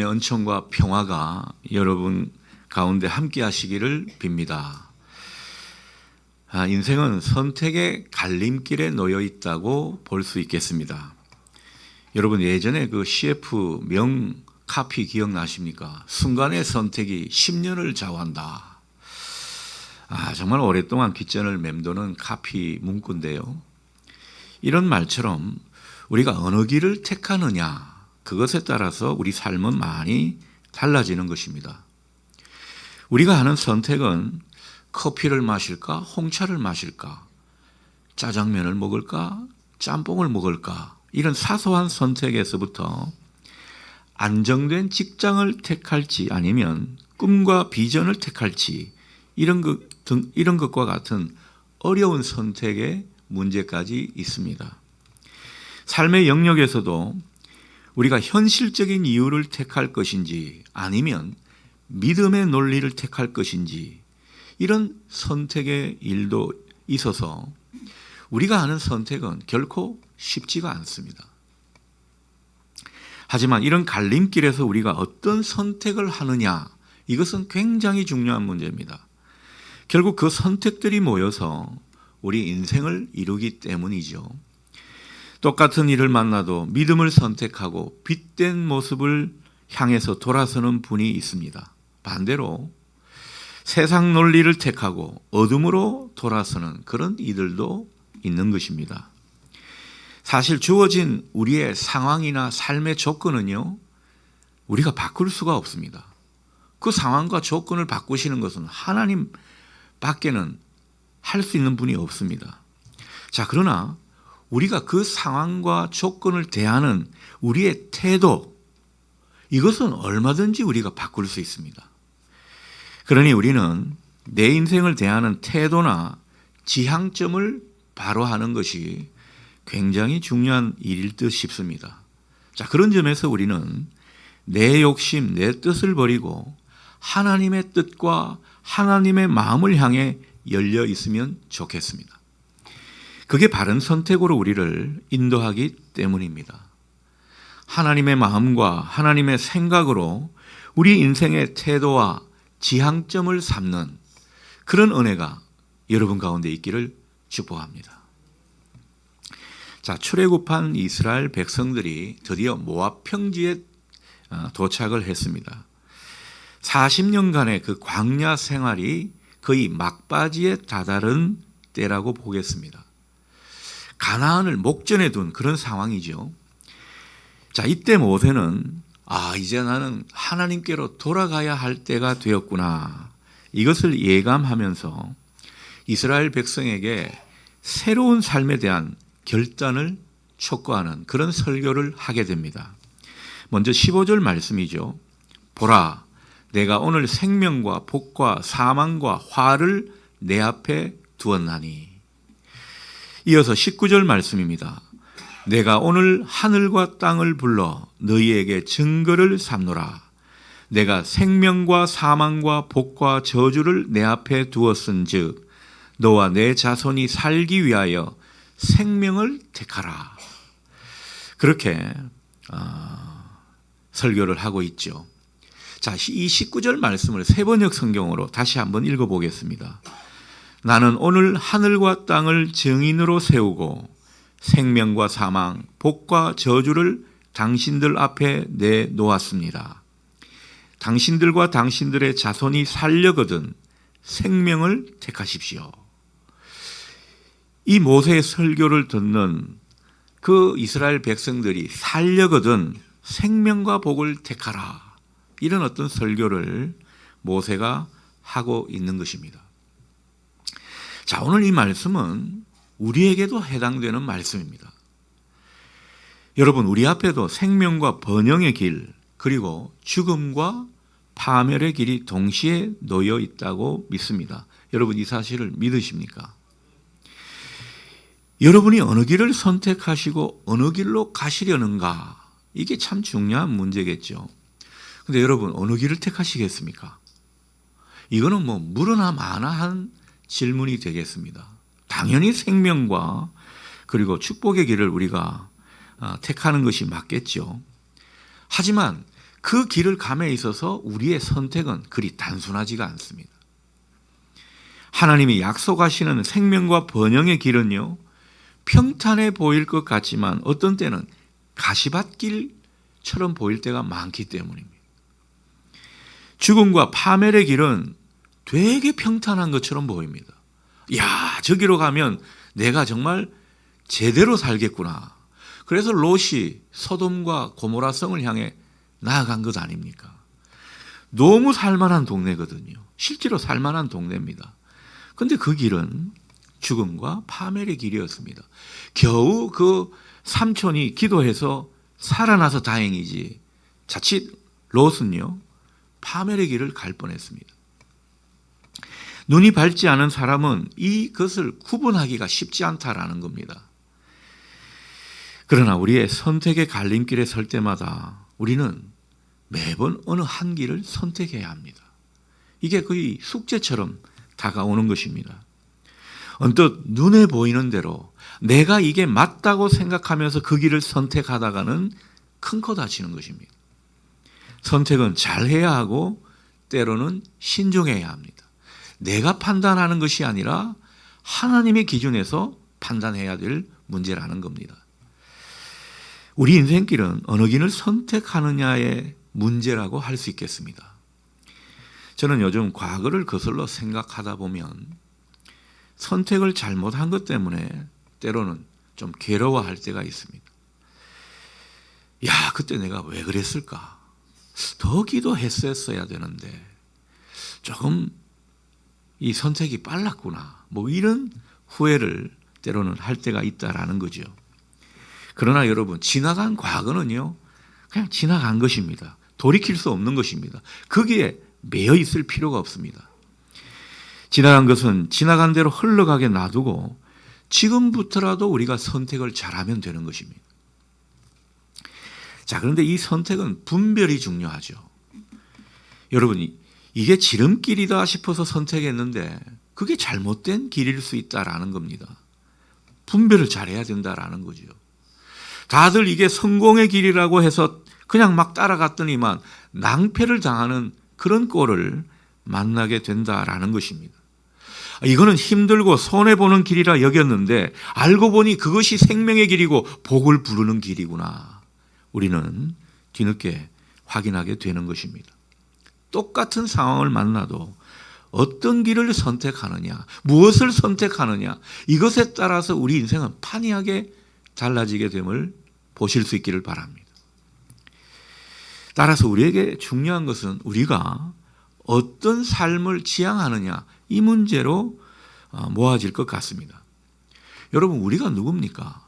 은총과 평화가 여러분 가운데 함께 하시기를 빕니다. 인생은 선택의 갈림길에 놓여 있다고 볼 수 있겠습니다. 여러분 예전에 그 CF 명 카피 기억나십니까? 순간의 선택이 10년을 좌우한다. 정말 오랫동안 귓전을 맴도는 카피 문구인데요. 이런 말처럼 우리가 어느 길을 택하느냐, 그것에 따라서 우리 삶은 많이 달라지는 것입니다. 우리가 하는 선택은 커피를 마실까, 홍차를 마실까, 짜장면을 먹을까, 짬뽕을 먹을까, 이런 사소한 선택에서부터 안정된 직장을 택할지 아니면 꿈과 비전을 택할지 이런 것과 같은 어려운 선택의 문제까지 있습니다. 삶의 영역에서도 우리가 현실적인 이유를 택할 것인지 아니면 믿음의 논리를 택할 것인지 이런 선택의 일도 있어서 우리가 하는 선택은 결코 쉽지가 않습니다. 하지만 이런 갈림길에서 우리가 어떤 선택을 하느냐, 이것은 굉장히 중요한 문제입니다. 결국 그 선택들이 모여서 우리 인생을 이루기 때문이죠. 똑같은 일을 만나도 믿음을 선택하고 빛된 모습을 향해서 돌아서는 분이 있습니다. 반대로 세상 논리를 택하고 어둠으로 돌아서는 그런 이들도 있는 것입니다. 사실 주어진 우리의 상황이나 삶의 조건은요, 우리가 바꿀 수가 없습니다. 그 상황과 조건을 바꾸시는 것은 하나님 밖에는 할 수 있는 분이 없습니다. 그러나 우리가 그 상황과 조건을 대하는 우리의 태도, 이것은 얼마든지 우리가 바꿀 수 있습니다. 그러니 우리는 내 인생을 대하는 태도나 지향점을 바로 하는 것이 굉장히 중요한 일일 듯 싶습니다. 그런 점에서 우리는 내 욕심, 내 뜻을 버리고 하나님의 뜻과 하나님의 마음을 향해 열려 있으면 좋겠습니다. 그게 바른 선택으로 우리를 인도하기 때문입니다. 하나님의 마음과 하나님의 생각으로 우리 인생의 태도와 지향점을 삼는 그런 은혜가 여러분 가운데 있기를 축복합니다. 출애굽한 이스라엘 백성들이 드디어 모압 평지에 도착을 했습니다. 40년간의 그 광야 생활이 거의 막바지에 다다른 때라고 보겠습니다. 가나안을 목전에 둔 그런 상황이죠. 이때 모세는 이제 나는 하나님께로 돌아가야 할 때가 되었구나, 이것을 예감하면서 이스라엘 백성에게 새로운 삶에 대한 결단을 촉구하는 그런 설교를 하게 됩니다. 먼저 15절 말씀이죠. 보라, 내가 오늘 생명과 복과 사망과 화를 내 앞에 두었나니. 이어서 19절 말씀입니다. 내가 오늘 하늘과 땅을 불러 너희에게 증거를 삼노라. 내가 생명과 사망과 복과 저주를 내 앞에 두었은즉 너와 내 자손이 살기 위하여 생명을 택하라. 그렇게 설교를 하고 있죠. 이 19절 말씀을 세번역 성경으로 다시 한번 읽어보겠습니다. 나는 오늘 하늘과 땅을 증인으로 세우고 생명과 사망, 복과 저주를 당신들 앞에 내놓았습니다. 당신들과 당신들의 자손이 살려거든 생명을 택하십시오. 이 모세의 설교를 듣는 그 이스라엘 백성들이 살려거든 생명과 복을 택하라, 이런 어떤 설교를 모세가 하고 있는 것입니다. 오늘 이 말씀은 우리에게도 해당되는 말씀입니다. 여러분, 우리 앞에도 생명과 번영의 길, 그리고 죽음과 파멸의 길이 동시에 놓여 있다고 믿습니다. 여러분, 이 사실을 믿으십니까? 여러분이 어느 길을 선택하시고 어느 길로 가시려는가, 이게 참 중요한 문제겠죠. 그런데 여러분, 어느 길을 택하시겠습니까? 이거는 물으나 마나 한 질문이 되겠습니다. 당연히 생명과 그리고 축복의 길을 우리가 택하는 것이 맞겠죠. 하지만 그 길을 감에 있어서 우리의 선택은 그리 단순하지가 않습니다. 하나님이 약속하시는 생명과 번영의 길은요, 평탄해 보일 것 같지만 어떤 때는 가시밭길처럼 보일 때가 많기 때문입니다. 죽음과 파멸의 길은 되게 평탄한 것처럼 보입니다. 야, 저기로 가면 내가 정말 제대로 살겠구나. 그래서 롯이 소돔과 고모라 성을 향해 나아간 것 아닙니까? 너무 살만한 동네거든요. 실제로 살만한 동네입니다. 그런데 그 길은 죽음과 파멸의 길이었습니다. 겨우 그 삼촌이 기도해서 살아나서 다행이지, 자칫 롯은요, 파멸의 길을 갈 뻔했습니다. 눈이 밝지 않은 사람은 이것을 구분하기가 쉽지 않다라는 겁니다. 그러나 우리의 선택의 갈림길에 설 때마다 우리는 매번 어느 한 길을 선택해야 합니다. 이게 거의 숙제처럼 다가오는 것입니다. 언뜻 눈에 보이는 대로 내가 이게 맞다고 생각하면서 그 길을 선택하다가는 큰 코 다치는 것입니다. 선택은 잘해야 하고 때로는 신중해야 합니다. 내가 판단하는 것이 아니라 하나님의 기준에서 판단해야 될 문제라는 겁니다. 우리 인생길은 어느 길을 선택하느냐의 문제라고 할 수 있겠습니다. 저는 요즘 과거를 거슬러 생각하다 보면 선택을 잘못한 것 때문에 때로는 좀 괴로워할 때가 있습니다. 야, 그때 내가 왜 그랬을까? 더 기도했었어야 되는데 조금 이 선택이 빨랐구나. 뭐 이런 후회를 때로는 할 때가 있다라는 거죠. 그러나 여러분, 지나간 과거는요, 그냥 지나간 것입니다. 돌이킬 수 없는 것입니다. 거기에 매여 있을 필요가 없습니다. 지나간 것은 지나간 대로 흘러가게 놔두고 지금부터라도 우리가 선택을 잘하면 되는 것입니다. 자, 그런데 이 선택은 분별이 중요하죠. 여러분, 이게 지름길이다 싶어서 선택했는데 그게 잘못된 길일 수 있다라는 겁니다. 분별을 잘해야 된다라는 거죠. 다들 이게 성공의 길이라고 해서 그냥 막 따라갔더니만 낭패를 당하는 그런 꼴을 만나게 된다라는 것입니다. 이거는 힘들고 손해보는 길이라 여겼는데 알고 보니 그것이 생명의 길이고 복을 부르는 길이구나. 우리는 뒤늦게 확인하게 되는 것입니다. 똑같은 상황을 만나도 어떤 길을 선택하느냐, 무엇을 선택하느냐, 이것에 따라서 우리 인생은 판이하게 달라지게 됨을 보실 수 있기를 바랍니다. 따라서 우리에게 중요한 것은 우리가 어떤 삶을 지향하느냐, 이 문제로 모아질 것 같습니다. 여러분, 우리가 누굽니까?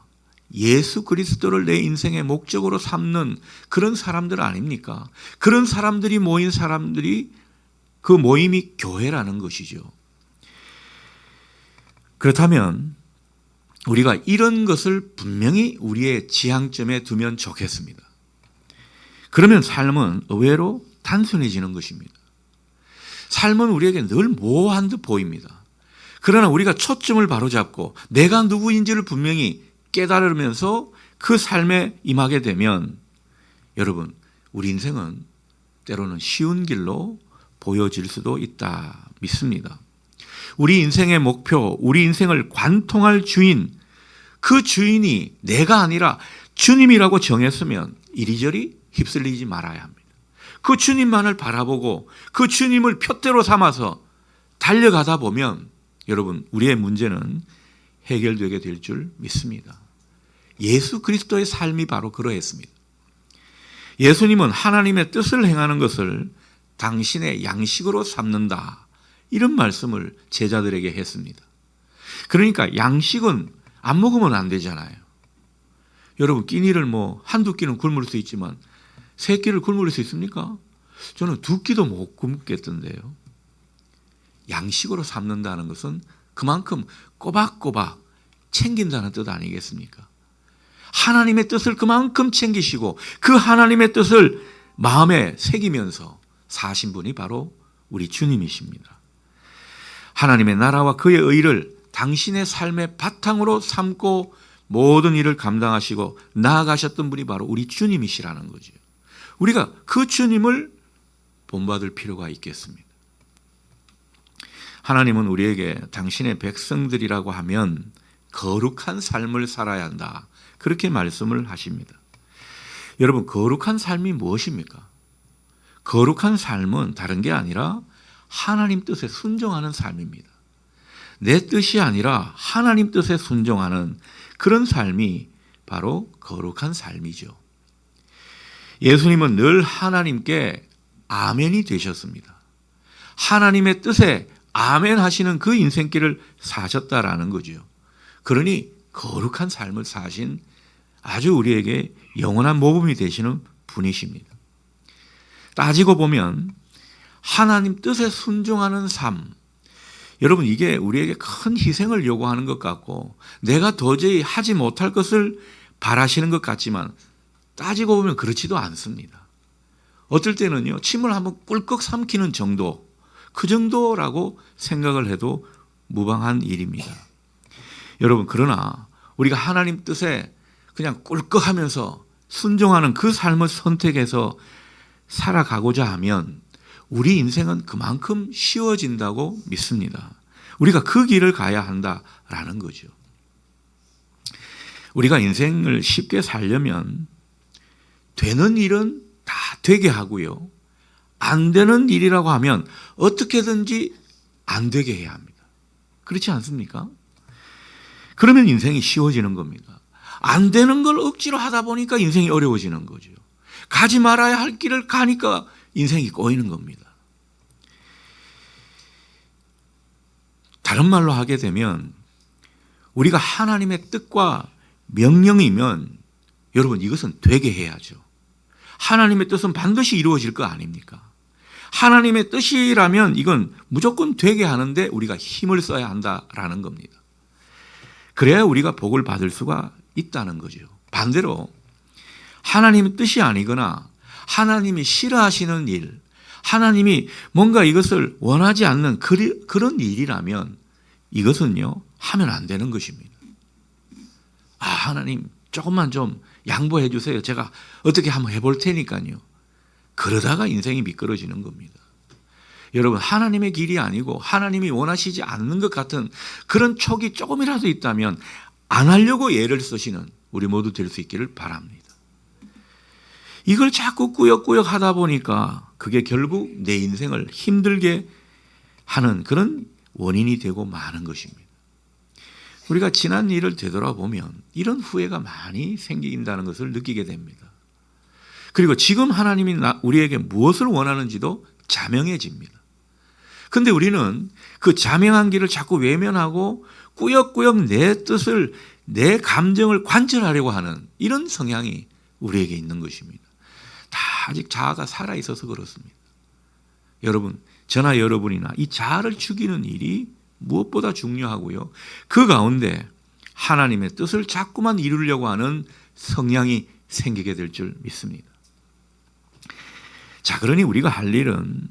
예수 그리스도를 내 인생의 목적으로 삼는 그런 사람들 아닙니까? 그런 사람들이 모인 사람들이, 그 모임이 교회라는 것이죠. 그렇다면 우리가 이런 것을 분명히 우리의 지향점에 두면 좋겠습니다. 그러면 삶은 의외로 단순해지는 것입니다. 삶은 우리에게 늘 모호한 듯 보입니다. 그러나 우리가 초점을 바로잡고 내가 누구인지를 분명히 깨달으면서 그 삶에 임하게 되면 여러분, 우리 인생은 때로는 쉬운 길로 보여질 수도 있다 믿습니다. 우리 인생의 목표, 우리 인생을 관통할 주인, 그 주인이 내가 아니라 주님이라고 정했으면 이리저리 휩쓸리지 말아야 합니다. 그 주님만을 바라보고 그 주님을 표대로 삼아서 달려가다 보면 여러분, 우리의 문제는 해결되게 될 줄 믿습니다. 예수 그리스도의 삶이 바로 그러했습니다. 예수님은 하나님의 뜻을 행하는 것을 당신의 양식으로 삼는다, 이런 말씀을 제자들에게 했습니다. 그러니까 양식은 안 먹으면 안 되잖아요. 여러분, 끼니를 뭐 한두 끼는 굶을 수 있지만 세 끼를 굶을 수 있습니까? 저는 두 끼도 못 굶겠던데요. 양식으로 삼는다는 것은 그만큼 꼬박꼬박 챙긴다는 뜻 아니겠습니까? 하나님의 뜻을 그만큼 챙기시고 그 하나님의 뜻을 마음에 새기면서 사신 분이 바로 우리 주님이십니다. 하나님의 나라와 그의 의를 당신의 삶의 바탕으로 삼고 모든 일을 감당하시고 나아가셨던 분이 바로 우리 주님이시라는 거죠. 우리가 그 주님을 본받을 필요가 있겠습니다. 하나님은 우리에게 당신의 백성들이라고 하면 거룩한 삶을 살아야 한다, 그렇게 말씀을 하십니다. 여러분, 거룩한 삶이 무엇입니까? 거룩한 삶은 다른 게 아니라 하나님 뜻에 순종하는 삶입니다. 내 뜻이 아니라 하나님 뜻에 순종하는 그런 삶이 바로 거룩한 삶이죠. 예수님은 늘 하나님께 아멘이 되셨습니다. 하나님의 뜻에 아멘 하시는 그 인생길을 사셨다라는 거죠. 그러니 거룩한 삶을 사신 아주 우리에게 영원한 모범이 되시는 분이십니다. 따지고 보면 하나님 뜻에 순종하는 삶, 여러분, 이게 우리에게 큰 희생을 요구하는 것 같고 내가 도저히 하지 못할 것을 바라시는 것 같지만 따지고 보면 그렇지도 않습니다. 어떨 때는요, 침을 한번 꿀꺽 삼키는 정도, 그 정도라고 생각을 해도 무방한 일입니다. 여러분, 그러나 우리가 하나님 뜻에 그냥 꿀꺽하면서 순종하는 그 삶을 선택해서 살아가고자 하면 우리 인생은 그만큼 쉬워진다고 믿습니다. 우리가 그 길을 가야 한다라는 거죠. 우리가 인생을 쉽게 살려면 되는 일은 다 되게 하고요, 안 되는 일이라고 하면 어떻게든지 안 되게 해야 합니다. 그렇지 않습니까? 그러면 인생이 쉬워지는 겁니다. 안 되는 걸 억지로 하다 보니까 인생이 어려워지는 거죠. 가지 말아야 할 길을 가니까 인생이 꼬이는 겁니다. 다른 말로 하게 되면 우리가 하나님의 뜻과 명령이면 여러분, 이것은 되게 해야죠. 하나님의 뜻은 반드시 이루어질 거 아닙니까? 하나님의 뜻이라면 이건 무조건 되게 하는데 우리가 힘을 써야 한다라는 겁니다. 그래야 우리가 복을 받을 수가 있다는 거죠. 반대로 하나님의 뜻이 아니거나 하나님이 싫어하시는 일, 하나님이 뭔가 이것을 원하지 않는 그런 일이라면 이것은요, 하면 안 되는 것입니다. 아, 하나님 조금만 좀 양보해 주세요. 제가 어떻게 한번 해볼 테니까요. 그러다가 인생이 미끄러지는 겁니다. 여러분, 하나님의 길이 아니고 하나님이 원하시지 않는 것 같은 그런 촉이 조금이라도 있다면 안 하려고 애를 쓰시는 우리 모두 될 수 있기를 바랍니다. 이걸 자꾸 꾸역꾸역 하다 보니까 그게 결국 내 인생을 힘들게 하는 그런 원인이 되고 마는 것입니다. 우리가 지난 일을 되돌아보면 이런 후회가 많이 생긴다는 것을 느끼게 됩니다. 그리고 지금 하나님이 우리에게 무엇을 원하는지도 자명해집니다. 그런데 우리는 그 자명한 길을 자꾸 외면하고 꾸역꾸역 내 뜻을, 내 감정을 관철하려고 하는 이런 성향이 우리에게 있는 것입니다. 다 아직 자아가 살아있어서 그렇습니다. 여러분, 저나 여러분이나 이 자아를 죽이는 일이 무엇보다 중요하고요, 그 가운데 하나님의 뜻을 자꾸만 이루려고 하는 성향이 생기게 될 줄 믿습니다. 자, 그러니 우리가 할 일은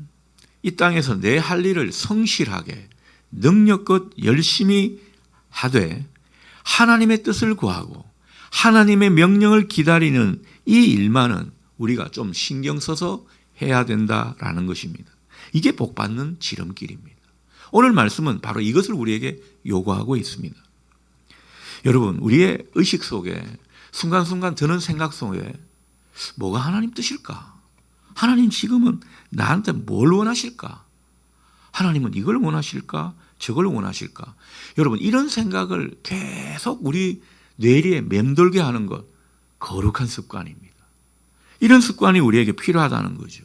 이 땅에서 내 할 일을 성실하게 능력껏 열심히 하되 하나님의 뜻을 구하고 하나님의 명령을 기다리는 이 일만은 우리가 좀 신경 써서 해야 된다라는 것입니다. 이게 복받는 지름길입니다. 오늘 말씀은 바로 이것을 우리에게 요구하고 있습니다. 여러분, 우리의 의식 속에 순간순간 드는 생각 속에 뭐가 하나님 뜻일까? 하나님 지금은 나한테 뭘 원하실까? 하나님은 이걸 원하실까? 저걸 원하실까? 여러분, 이런 생각을 계속 우리 뇌리에 맴돌게 하는 것, 거룩한 습관입니다. 이런 습관이 우리에게 필요하다는 거죠.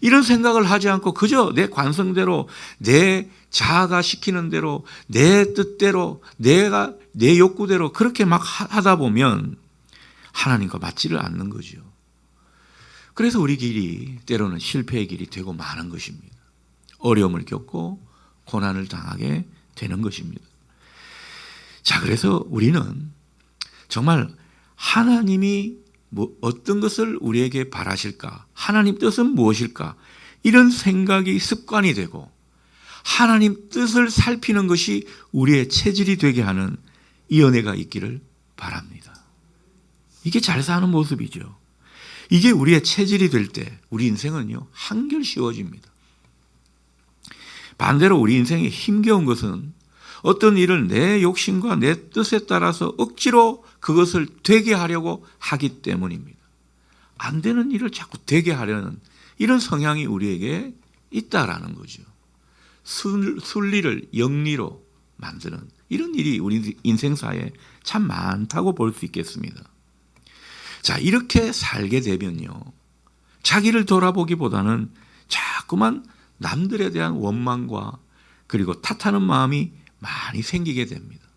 이런 생각을 하지 않고 그저 내 관성대로, 내 자아가 시키는 대로, 내 뜻대로, 내 욕구대로 그렇게 막 하다 보면 하나님과 맞지를 않는 거죠. 그래서 우리 길이 때로는 실패의 길이 되고 마는 것입니다. 어려움을 겪고 고난을 당하게 되는 것입니다. 자, 그래서 우리는 정말 하나님이 어떤 것을 우리에게 바라실까? 하나님 뜻은 무엇일까? 이런 생각이 습관이 되고 하나님 뜻을 살피는 것이 우리의 체질이 되게 하는 이 은혜가 있기를 바랍니다. 이게 잘 사는 모습이죠. 이게 우리의 체질이 될 때 우리 인생은요 한결 쉬워집니다. 반대로 우리 인생이 힘겨운 것은 어떤 일을 내 욕심과 내 뜻에 따라서 억지로 그것을 되게 하려고 하기 때문입니다. 안 되는 일을 자꾸 되게 하려는 이런 성향이 우리에게 있다라는 거죠. 순리를 영리로 만드는 이런 일이 우리 인생사에 참 많다고 볼 수 있겠습니다. 자, 이렇게 살게 되면요, 자기를 돌아보기보다는 자꾸만 남들에 대한 원망과 그리고 탓하는 마음이 많이 생기게 됩니다.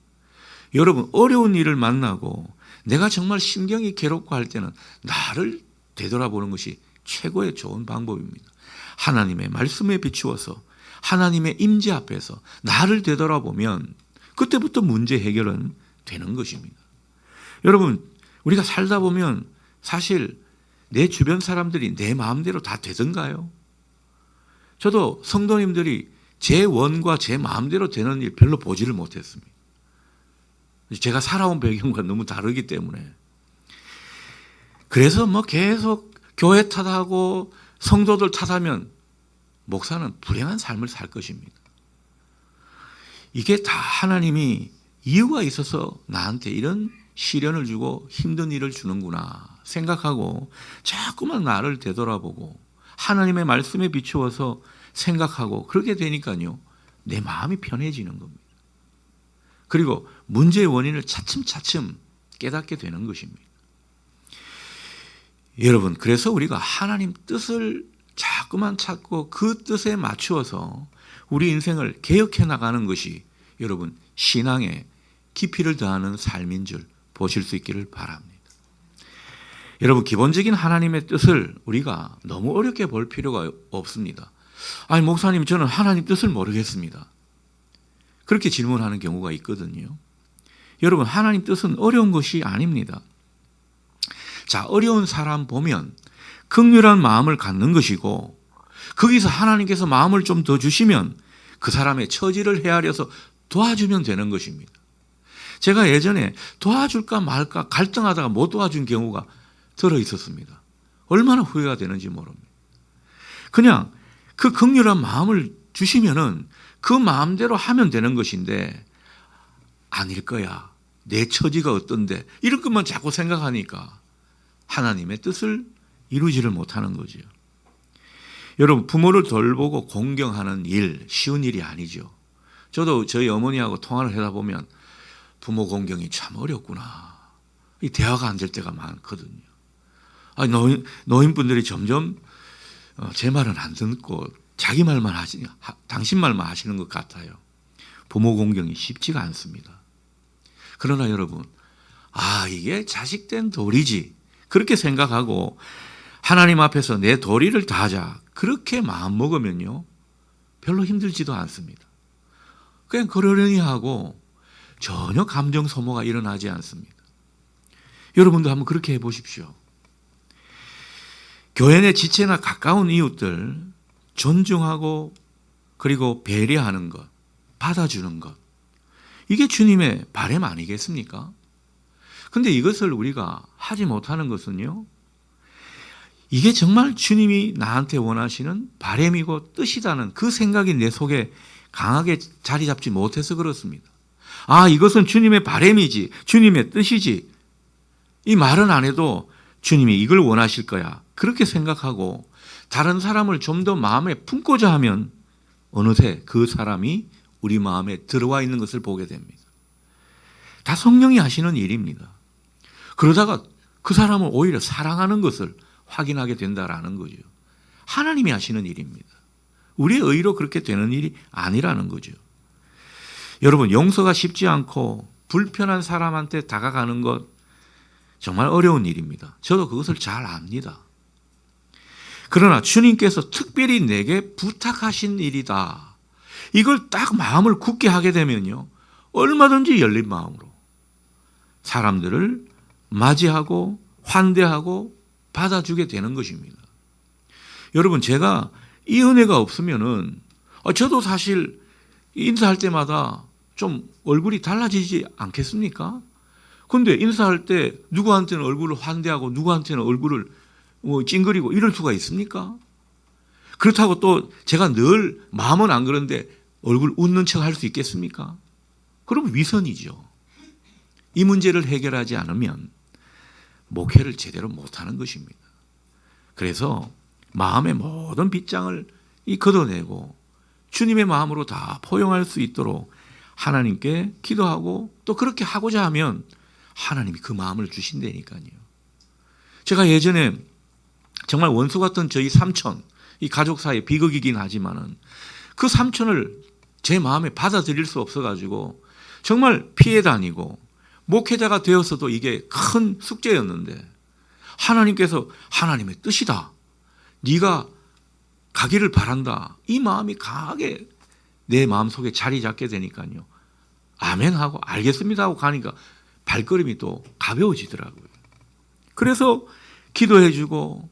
여러분, 어려운 일을 만나고 내가 정말 심경이 괴롭고 할 때는 나를 되돌아보는 것이 최고의 좋은 방법입니다. 하나님의 말씀에 비추어서 하나님의 임재 앞에서 나를 되돌아보면 그때부터 문제 해결은 되는 것입니다. 여러분, 우리가 살다 보면 사실 내 주변 사람들이 내 마음대로 다 되던가요? 저도 성도님들이 제 원과 제 마음대로 되는 일 별로 보지를 못했습니다. 제가 살아온 배경과 너무 다르기 때문에. 그래서 계속 교회 탓하고 성도들 탓하면 목사는 불행한 삶을 살 것입니다. 이게 다 하나님이 이유가 있어서 나한테 이런 시련을 주고 힘든 일을 주는구나 생각하고 자꾸만 나를 되돌아보고 하나님의 말씀에 비추어서 생각하고 그렇게 되니까요, 내 마음이 편해지는 겁니다. 그리고 문제의 원인을 차츰차츰 깨닫게 되는 것입니다. 여러분, 그래서 우리가 하나님 뜻을 자꾸만 찾고 그 뜻에 맞추어서 우리 인생을 개혁해 나가는 것이 여러분 신앙에 깊이를 더하는 삶인 줄 보실 수 있기를 바랍니다. 여러분, 기본적인 하나님의 뜻을 우리가 너무 어렵게 볼 필요가 없습니다. 아니, 목사님, 저는 하나님 뜻을 모르겠습니다. 그렇게 질문하는 경우가 있거든요. 여러분, 하나님 뜻은 어려운 것이 아닙니다. 자, 어려운 사람 보면 긍휼한 마음을 갖는 것이고 거기서 하나님께서 마음을 좀 더 주시면 그 사람의 처지를 헤아려서 도와주면 되는 것입니다. 제가 예전에 도와줄까 말까 갈등하다가 못 도와준 경우가 들어 있었습니다. 얼마나 후회가 되는지 모릅니다. 그냥 그 긍휼한 마음을 주시면은 그 마음대로 하면 되는 것인데 아닐 거야. 내 처지가 어떤데 이런 것만 자꾸 생각하니까 하나님의 뜻을 이루지를 못하는 거죠. 여러분, 부모를 돌보고 공경하는 일 쉬운 일이 아니죠. 저도 저희 어머니하고 통화를 하다 보면 부모 공경이 참 어렵구나. 이 대화가 안 될 때가 많거든요. 아니, 노인분들이 점점 제 말은 안 듣고 자기 말만 당신 말만 하시는 것 같아요. 부모 공경이 쉽지가 않습니다. 그러나 여러분, 이게 자식된 도리지 그렇게 생각하고 하나님 앞에서 내 도리를 다하자 그렇게 마음먹으면요 별로 힘들지도 않습니다. 그냥 그러려니 하고 전혀 감정 소모가 일어나지 않습니다. 여러분도 한번 그렇게 해보십시오. 교회 내 지체나 가까운 이웃들 존중하고 그리고 배려하는 것, 받아주는 것, 이게 주님의 바람 아니겠습니까? 그런데 이것을 우리가 하지 못하는 것은요, 이게 정말 주님이 나한테 원하시는 바람이고 뜻이다는 그 생각이 내 속에 강하게 자리 잡지 못해서 그렇습니다. 이것은 주님의 바람이지, 주님의 뜻이지, 이 말은 안 해도 주님이 이걸 원하실 거야 그렇게 생각하고 다른 사람을 좀 더 마음에 품고자 하면 어느새 그 사람이 우리 마음에 들어와 있는 것을 보게 됩니다. 다 성령이 하시는 일입니다. 그러다가 그 사람을 오히려 사랑하는 것을 확인하게 된다라는 거죠. 하나님이 하시는 일입니다. 우리의 의로 그렇게 되는 일이 아니라는 거죠. 여러분, 용서가 쉽지 않고 불편한 사람한테 다가가는 것 정말 어려운 일입니다. 저도 그것을 잘 압니다. 그러나 주님께서 특별히 내게 부탁하신 일이다. 이걸 딱 마음을 굳게 하게 되면요, 얼마든지 열린 마음으로 사람들을 맞이하고 환대하고 받아주게 되는 것입니다. 여러분, 제가 이 은혜가 없으면은 저도 사실 인사할 때마다 좀 얼굴이 달라지지 않겠습니까? 그런데 인사할 때 누구한테는 얼굴을 환대하고 누구한테는 얼굴을 찡그리고 이럴 수가 있습니까? 그렇다고 또 제가 늘 마음은 안 그런데 얼굴 웃는 척 할 수 있겠습니까? 그럼 위선이죠. 이 문제를 해결하지 않으면 목회를 제대로 못하는 것입니다. 그래서 마음의 모든 빗장을 걷어내고 주님의 마음으로 다 포용할 수 있도록 하나님께 기도하고 또 그렇게 하고자 하면 하나님이 그 마음을 주신다니까요. 제가 예전에 정말 원수 같던 저희 삼촌, 이 가족 사이의 비극이긴 하지만은 그 삼촌을 제 마음에 받아들일 수 없어가지고 정말 피해 다니고 목회자가 되어서도 이게 큰 숙제였는데 하나님께서 하나님의 뜻이다. 네가 가기를 바란다. 이 마음이 강하게 내 마음속에 자리 잡게 되니까요. 아멘 하고 알겠습니다 하고 가니까 발걸음이 또 가벼워지더라고요. 그래서 기도해 주고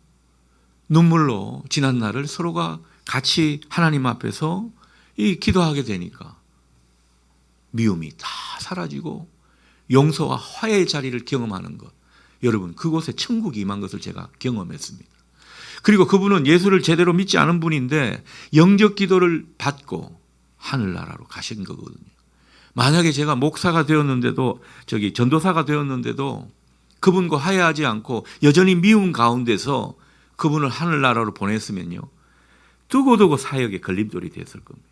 눈물로 지난 날을 서로가 같이 하나님 앞에서 기도하게 되니까 미움이 다 사라지고 용서와 화해의 자리를 경험하는 것. 여러분, 그곳에 천국이 임한 것을 제가 경험했습니다. 그리고 그분은 예수를 제대로 믿지 않은 분인데 영적 기도를 받고 하늘나라로 가신 거거든요. 만약에 제가 목사가 되었는데도 전도사가 되었는데도 그분과 화해하지 않고 여전히 미움 가운데서 그분을 하늘나라로 보냈으면요. 두고두고 사역에 걸림돌이 됐을 겁니다.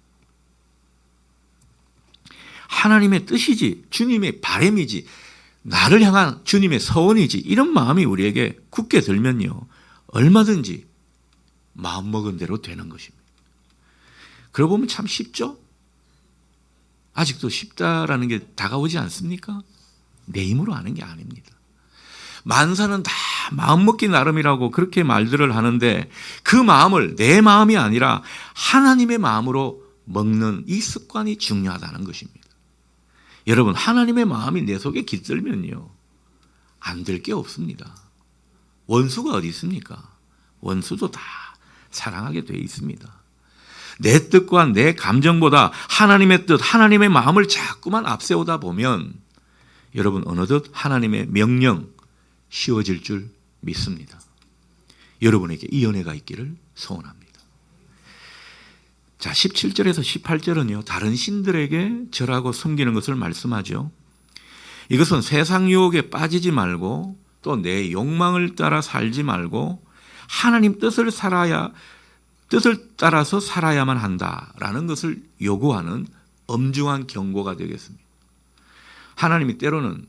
하나님의 뜻이지 주님의 바람이지 나를 향한 주님의 서원이지 이런 마음이 우리에게 굳게 들면요. 얼마든지 마음먹은 대로 되는 것입니다. 그러고 보면 참 쉽죠? 아직도 쉽다라는 게 다가오지 않습니까? 내 힘으로 하는 게 아닙니다. 만사는 다 마음먹기 나름이라고 그렇게 말들을 하는데 그 마음을 내 마음이 아니라 하나님의 마음으로 먹는 이 습관이 중요하다는 것입니다. 여러분, 하나님의 마음이 내 속에 깃들면요. 안 될 게 없습니다. 원수가 어디 있습니까? 원수도 다 사랑하게 되어 있습니다. 내 뜻과 내 감정보다 하나님의 뜻, 하나님의 마음을 자꾸만 앞세우다 보면 여러분 어느덧 하나님의 명령 쉬워질 줄 믿습니다. 여러분에게 이 은혜가 있기를 소원합니다. 자, 17절에서 18절은요. 다른 신들에게 절하고 섬기는 것을 말씀하죠. 이것은 세상 유혹에 빠지지 말고 또 내 욕망을 따라 살지 말고 하나님 뜻을 따라서 살아야만 한다라는 것을 요구하는 엄중한 경고가 되겠습니다. 하나님이 때로는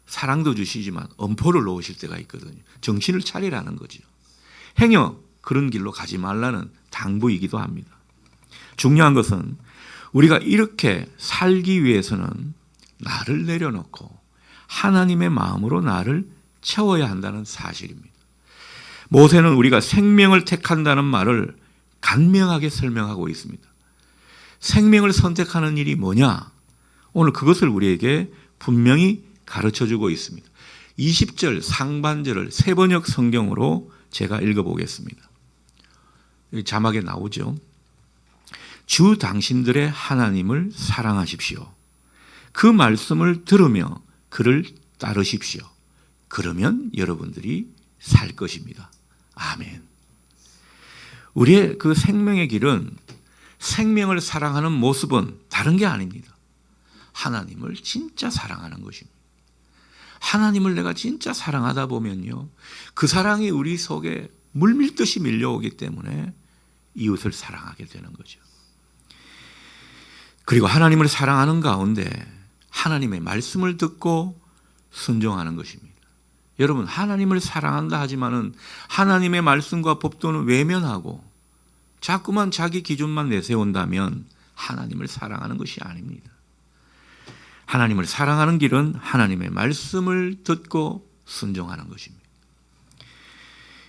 사랑도 주시지만 엄포를 놓으실 때가 있거든요. 정신을 차리라는 거죠. 행여 그런 길로 가지 말라는 당부이기도 합니다. 중요한 것은 우리가 이렇게 살기 위해서는 나를 내려놓고 하나님의 마음으로 나를 채워야 한다는 사실입니다. 모세는 우리가 생명을 택한다는 말을 간명하게 설명하고 있습니다. 생명을 선택하는 일이 뭐냐? 오늘 그것을 우리에게 분명히 가르쳐주고 있습니다. 20절 상반절을 세번역 성경으로 제가 읽어보겠습니다. 여기 자막에 나오죠. 주 당신들의 하나님을 사랑하십시오. 그 말씀을 들으며 그를 따르십시오. 그러면 여러분들이 살 것입니다. 아멘. 우리의 그 생명의 길은 생명을 사랑하는 모습은 다른 게 아닙니다. 하나님을 진짜 사랑하는 것입니다. 하나님을 내가 진짜 사랑하다 보면요. 그 사랑이 우리 속에 물밀듯이 밀려오기 때문에 이웃을 사랑하게 되는 거죠. 그리고 하나님을 사랑하는 가운데 하나님의 말씀을 듣고 순종하는 것입니다. 여러분, 하나님을 사랑한다 하지만은 하나님의 말씀과 법도는 외면하고 자꾸만 자기 기준만 내세운다면 하나님을 사랑하는 것이 아닙니다. 하나님을 사랑하는 길은 하나님의 말씀을 듣고 순종하는 것입니다.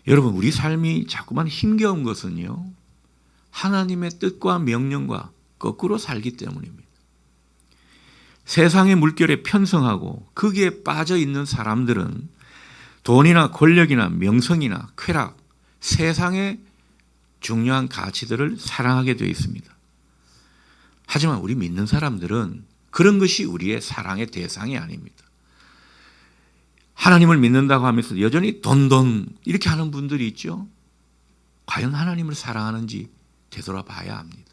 여러분, 우리 삶이 자꾸만 힘겨운 것은요, 하나님의 뜻과 명령과 거꾸로 살기 때문입니다. 세상의 물결에 편성하고 거기에 빠져 있는 사람들은 돈이나 권력이나 명성이나 쾌락, 세상의 중요한 가치들을 사랑하게 되어 있습니다. 하지만 우리 믿는 사람들은 그런 것이 우리의 사랑의 대상이 아닙니다. 하나님을 믿는다고 하면서 여전히 돈 이렇게 하는 분들이 있죠. 과연 하나님을 사랑하는지 되돌아봐야 합니다.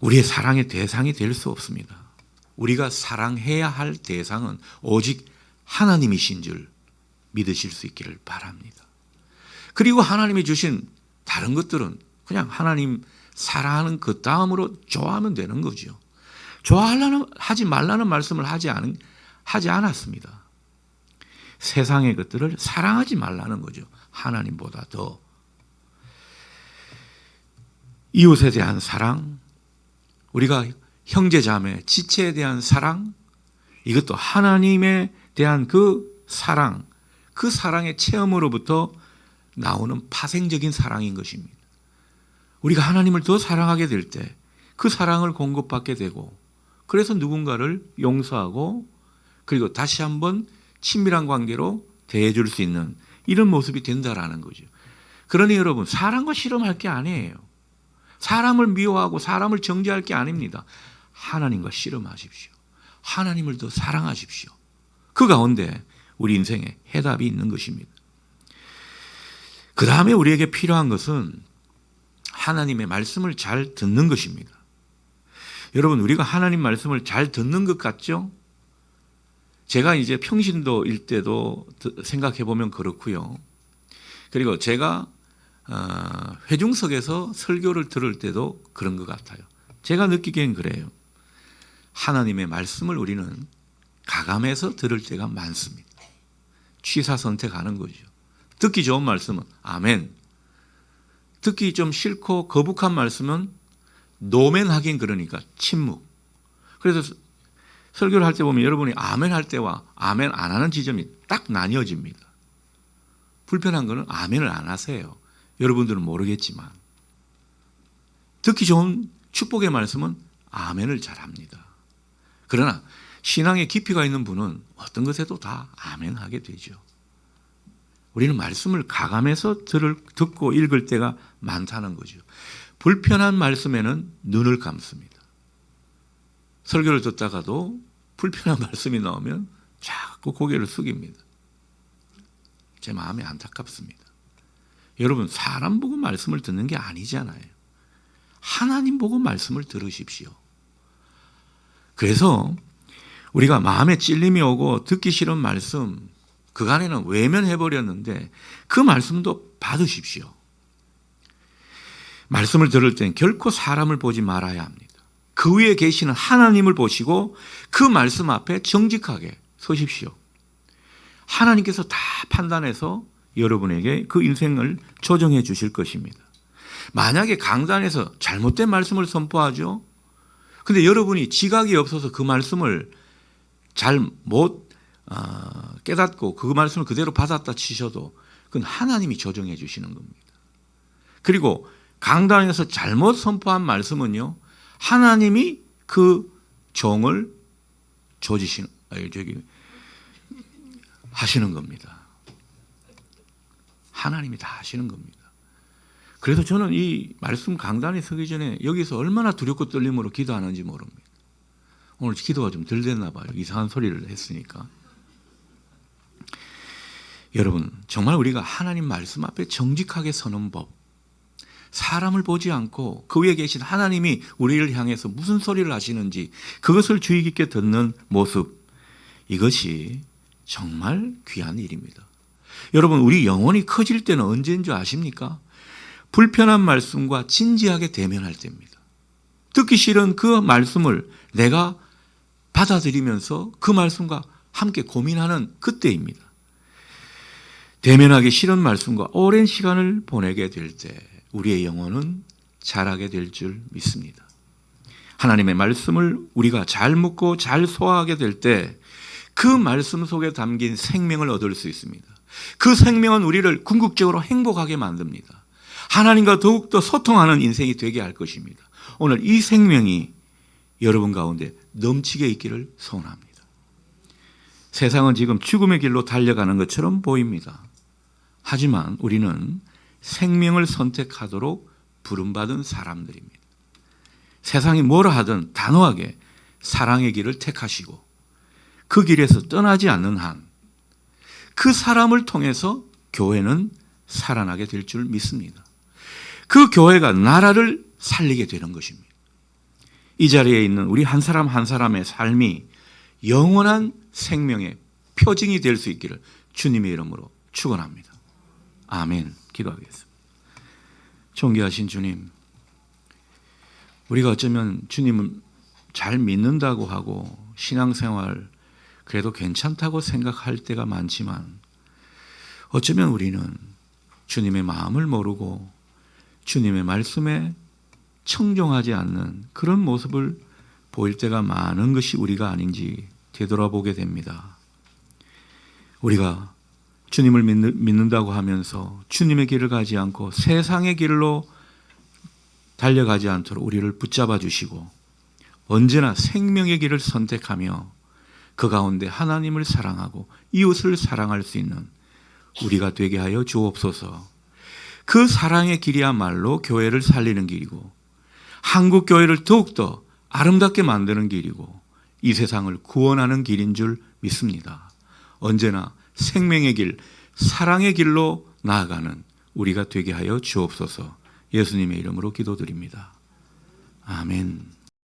우리의 사랑의 대상이 될 수 없습니다. 우리가 사랑해야 할 대상은 오직 하나님이신 줄 믿으실 수 있기를 바랍니다. 그리고 하나님이 주신 다른 것들은 그냥 하나님 사랑하는 그 다음으로 좋아하면 되는 거죠. 하지 말라는 말씀을 하지 않았습니다. 세상의 것들을 사랑하지 말라는 거죠. 하나님보다 더. 이웃에 대한 사랑, 우리가 형제 자매, 지체에 대한 사랑, 이것도 하나님에 대한 그 사랑, 그 사랑의 체험으로부터 나오는 파생적인 사랑인 것입니다. 우리가 하나님을 더 사랑하게 될 때 그 사랑을 공급받게 되고, 그래서 누군가를 용서하고 그리고 다시 한번 친밀한 관계로 대해줄 수 있는 이런 모습이 된다라는 거죠. 그러니 여러분, 사람과 씨름할 게 아니에요. 사람을 미워하고 사람을 정죄할 게 아닙니다. 하나님과 씨름하십시오. 하나님을 더 사랑하십시오. 그 가운데 우리 인생에 해답이 있는 것입니다. 그 다음에 우리에게 필요한 것은 하나님의 말씀을 잘 듣는 것입니다. 여러분, 우리가 하나님 말씀을 잘 듣는 것 같죠? 제가 이제 평신도일 때도 생각해 보면 그렇고요. 그리고 제가 회중석에서 설교를 들을 때도 그런 것 같아요. 제가 느끼기엔 그래요. 하나님의 말씀을 우리는 가감해서 들을 때가 많습니다. 취사 선택하는 거죠. 듣기 좋은 말씀은 아멘. 듣기 좀 싫고 거북한 말씀은 노멘 하긴 그러니까 침묵. 그래서 설교를 할 때 보면 여러분이 아멘 할 때와 아멘 안 하는 지점이 딱 나뉘어집니다. 불편한 거는 아멘을 안 하세요. 여러분들은 모르겠지만. 듣기 좋은 축복의 말씀은 아멘을 잘합니다. 그러나 신앙의 깊이가 있는 분은 어떤 것에도 다 아멘 하게 되죠. 우리는 말씀을 가감해서 듣고 읽을 때가 많다는 거죠. 불편한 말씀에는 눈을 감습니다. 설교를 듣다가도 불편한 말씀이 나오면 자꾸 고개를 숙입니다. 제 마음이 안타깝습니다. 여러분, 사람 보고 말씀을 듣는 게 아니잖아요. 하나님 보고 말씀을 들으십시오. 그래서 우리가 마음에 찔림이 오고 듣기 싫은 말씀, 그간에는 외면해버렸는데 그 말씀도 받으십시오. 말씀을 들을 땐 결코 사람을 보지 말아야 합니다. 그 위에 계시는 하나님을 보시고 그 말씀 앞에 정직하게 서십시오. 하나님께서 다 판단해서 여러분에게 그 인생을 조정해 주실 것입니다. 만약에 강단에서 잘못된 말씀을 선포하죠. 근데 여러분이 지각이 없어서 그 말씀을 잘 못 깨닫고 그 말씀을 그대로 받았다 치셔도 그건 하나님이 조정해 주시는 겁니다. 그리고 강단에서 잘못 선포한 말씀은요, 하나님이 그 종을 하시는 겁니다. 하나님이 다 하시는 겁니다. 그래서 저는 이 말씀 강단에 서기 전에 여기서 얼마나 두렵고 떨림으로 기도하는지 모릅니다. 오늘 기도가 좀 덜 됐나 봐요. 이상한 소리를 했으니까. 여러분, 정말 우리가 하나님 말씀 앞에 정직하게 서는 법, 사람을 보지 않고 그 위에 계신 하나님이 우리를 향해서 무슨 소리를 하시는지 그것을 주의 깊게 듣는 모습, 이것이 정말 귀한 일입니다. 여러분, 우리 영혼이 커질 때는 언제인 줄 아십니까? 불편한 말씀과 진지하게 대면할 때입니다. 듣기 싫은 그 말씀을 내가 받아들이면서 그 말씀과 함께 고민하는 그때입니다. 대면하기 싫은 말씀과 오랜 시간을 보내게 될 때 우리의 영혼은 자라게 될 줄 믿습니다. 하나님의 말씀을 우리가 잘 묻고 잘 소화하게 될 때 그 말씀 속에 담긴 생명을 얻을 수 있습니다. 그 생명은 우리를 궁극적으로 행복하게 만듭니다. 하나님과 더욱더 소통하는 인생이 되게 할 것입니다. 오늘 이 생명이 여러분 가운데 넘치게 있기를 소원합니다. 세상은 지금 죽음의 길로 달려가는 것처럼 보입니다. 하지만 우리는 생명을 선택하도록 부름받은 사람들입니다. 세상이 뭐라 하든 단호하게 사랑의 길을 택하시고 그 길에서 떠나지 않는 한 그 사람을 통해서 교회는 살아나게 될 줄 믿습니다. 그 교회가 나라를 살리게 되는 것입니다. 이 자리에 있는 우리 한 사람 한 사람의 삶이 영원한 생명의 표징이 될 수 있기를 주님의 이름으로 축원합니다. 아멘. 기도하겠습니다. 존귀하신 주님, 우리가 어쩌면 주님을 잘 믿는다고 하고 신앙생활 그래도 괜찮다고 생각할 때가 많지만 어쩌면 우리는 주님의 마음을 모르고 주님의 말씀에 청종하지 않는 그런 모습을 보일 때가 많은 것이 우리가 아닌지 되돌아보게 됩니다. 우리가 주님을 믿는다고 하면서 주님의 길을 가지 않고 세상의 길로 달려가지 않도록 우리를 붙잡아 주시고 언제나 생명의 길을 선택하며 그 가운데 하나님을 사랑하고 이웃을 사랑할 수 있는 우리가 되게 하여 주옵소서. 그 사랑의 길이야말로 교회를 살리는 길이고 한국 교회를 더욱더 아름답게 만드는 길이고 이 세상을 구원하는 길인 줄 믿습니다. 언제나 생명의 길, 사랑의 길로 나아가는 우리가 되게 하여 주옵소서. 예수님의 이름으로 기도드립니다. 아멘.